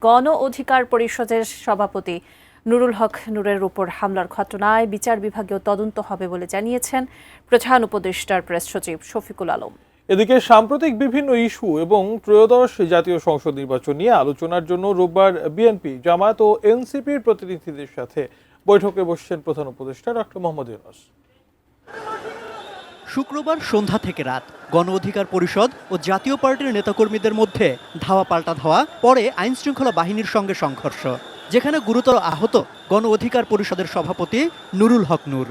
গণ অধিকার পরিষদের সভাপতি নুরুল হক নূরের উপর হামলার ঘটনায় বিচার বিভাগীয় তদন্ত হবে বলে জানিয়েছেন প্রধান উপদেষ্টার প্রেস সচিব শফিকুল আলম। এদিকে সাম্প্রতিক বিভিন্ন ইস্যু এবং ত্রয়োদশ জাতীয় সংসদ নির্বাচন নিয়ে আলোচনার জন্য রোববার বিএনপি, জামায়াত ও এনসিপির প্রতিনিধিদের সাথে বৈঠকে বসছেন প্রধান উপদেষ্টা ডক্টর মোহাম্মদ ইউনূস। শুক্রবার সন্ধ্যা থেকে রাত গণ অধিকার পরিষদ ও জাতীয় পার্টির নেতাকর্মীদের মধ্যে ধাওয়া পাল্টা ধাওয়া, পরে আইন শৃঙ্খলা বাহিনীর সঙ্গে সংঘর্ষ, যেখানে গুরুতর আহত গণ অধিকার পরিষদের সভাপতি নুরুল হক নূর।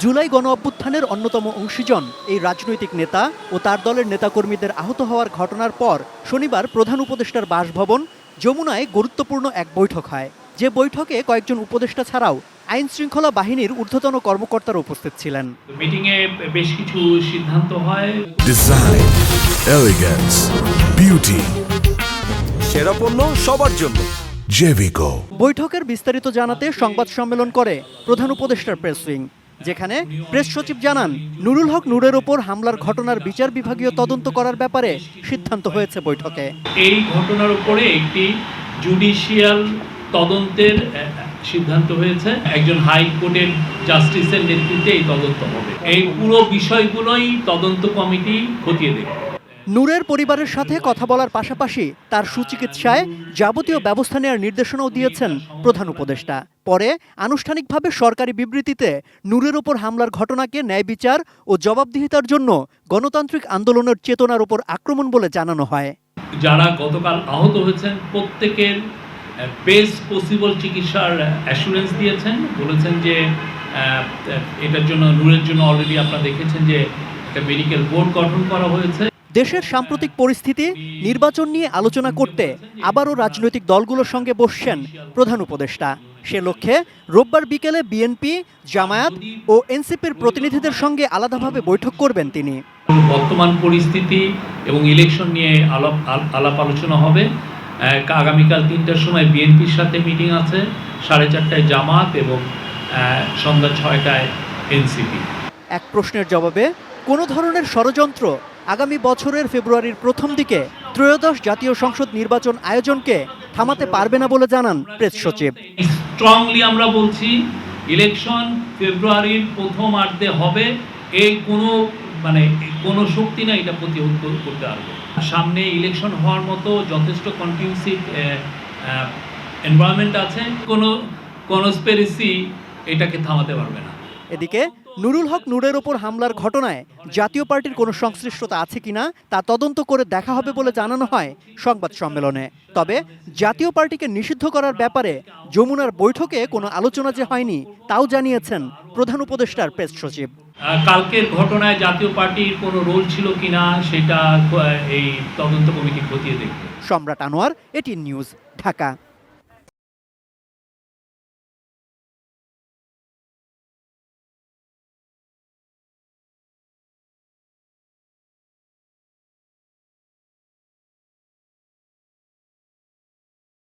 জুলাই গণ অভ্যুত্থানের অন্যতম অংশীজন এই রাজনৈতিক নেতা ও তার দলের নেতাকর্মীদের আহত হওয়ার ঘটনার পর শনিবার প্রধান উপদেষ্টার বাসভবন যমুনায় গুরুত্বপূর্ণ এক বৈঠক হয়, যে বৈঠকে কয়েকজন উপদেষ্টা ছাড়াও আইন শৃঙ্খলা বাহিনীর ঊর্ধ্বতন কর্মকর্তারা উপস্থিত ছিলেন। মিটিংয়ে বেশ কিছু সিদ্ধান্ত হয়। ডিজাইন, এলিগেন্স, বিউটি, সেরা পণ্য সবার জন্য জেভিকো। বৈঠকের বিস্তারিত জানাতে সংবাদ সম্মেলন করে প্রধান উপদেষ্টার প্রেস উইং, যেখানে প্রেস সচিব জানান নুরুল হক নূরের ওপর হামলার ঘটনার বিচার বিভাগীয় তদন্ত করার ব্যাপারে সিদ্ধান্ত হয়েছে বৈঠকে। এই ঘটনার উপরে একটি জুডিশিয়াল তদন্তের সিদ্ধান্ত হয়েছে। একজন হাইকোর্টের জাস্টিসের নেতৃত্বে এই তদন্ত হবে। এই পুরো বিষয়গুলোই তদন্ত কমিটি খতিয়ে দেখবে। নূরের পরিবারের সাথে কথা বলার পাশাপাশি তার সুচিকিৎসায় যাবতীয় ব্যবস্থা নেওয়ার নির্দেশনাও দিয়েছেন প্রধান উপদেষ্টা। পরে আনুষ্ঠানিকভাবে সরকারি বিবৃতিতে নূরের ওপর হামলার ঘটনাকে ন্যায় বিচার ও জবাবদিহিতার জন্য গণতান্ত্রিক আন্দোলনের চেতনার উপর আক্রমণ বলে জানানো হয়। যারা গতকাল আহত হয়েছেন প্রত্যেকের বেস্ট পসিবল চিকিৎসার অ্যাসুরেন্স দিয়েছেন, বলেছেন যে এটার জন্য নূরের জন্য অলরেডি আপনারা দেখেছেন যে একটা মেডিকেল বোর্ড গঠন করা হয়েছে। দেশের সাম্প্রতিক পরিস্থিতি, নির্বাচন নিয়ে আলোচনা করতে আবারও রাজনৈতিক দলগুলোর সঙ্গে বসছেন প্রধান উপদেষ্টা। সে লক্ষ্যে রোববার বিকেলে বিএনপি, জামায়াত ও এনসিপির প্রতিনিধিদের সঙ্গে আলাদাভাবে বৈঠক করবেন তিনি। বর্তমান পরিস্থিতি এবং ইলেকশন নিয়ে আলাপ আলোচনা হবে। আগামীকাল ৩টার সময় বিএনপির সাথে মিটিং আছে, 4:30টায় জামাত এবং সন্ধ্যা 6টায় এনসিপি। এক প্রশ্নের জবাবে কোনো ধরনের ষড়যন্ত্র আগামী বছরের ফেব্রুয়ারির প্রথম দিকে ত্রয়োদশ জাতীয় সংসদ নির্বাচন আয়োজনকে থামাতে পারবে না বলে জানান প্রেস সচিব। স্ট্রংলি আমরা বলছি, ইলেকশন ফেব্রুয়ারির প্রথমার্ধে হবে। এই কোনো শক্তি না এটা প্রতিহত করতে পারবে। সামনে ইলেকশন হওয়ার মতো যথেষ্ট কন্টিনিউসিভ এনভায়রনমেন্ট আছে, কোনো কনস্পিরেসি এটাকে থামাতে পারবে না। এদিকে নুরুল হক নূরের ওপর হামলার ঘটনায় জাতীয় পার্টির কোনো সংশ্লিষ্টতা আছে কিনা তা তদন্ত করে দেখা হবে বলে জানানো হয় সংবাদ সম্মেলনে। তবে জাতীয় পার্টিকে নিষিদ্ধ করার ব্যাপারে যমুনার বৈঠকে কোনো আলোচনা যে হয়নি তাও জানিয়েছেন প্রধান উপদেষ্টার প্রেস সচিব। কালকের ঘটনায় জাতীয় পার্টির কোনো রোল ছিল কিনা সেটা এই তদন্ত কমিটি খতিয়ে দেখবে। সম্রাট আনোয়ার, এটিএন নিউজ, ঢাকা।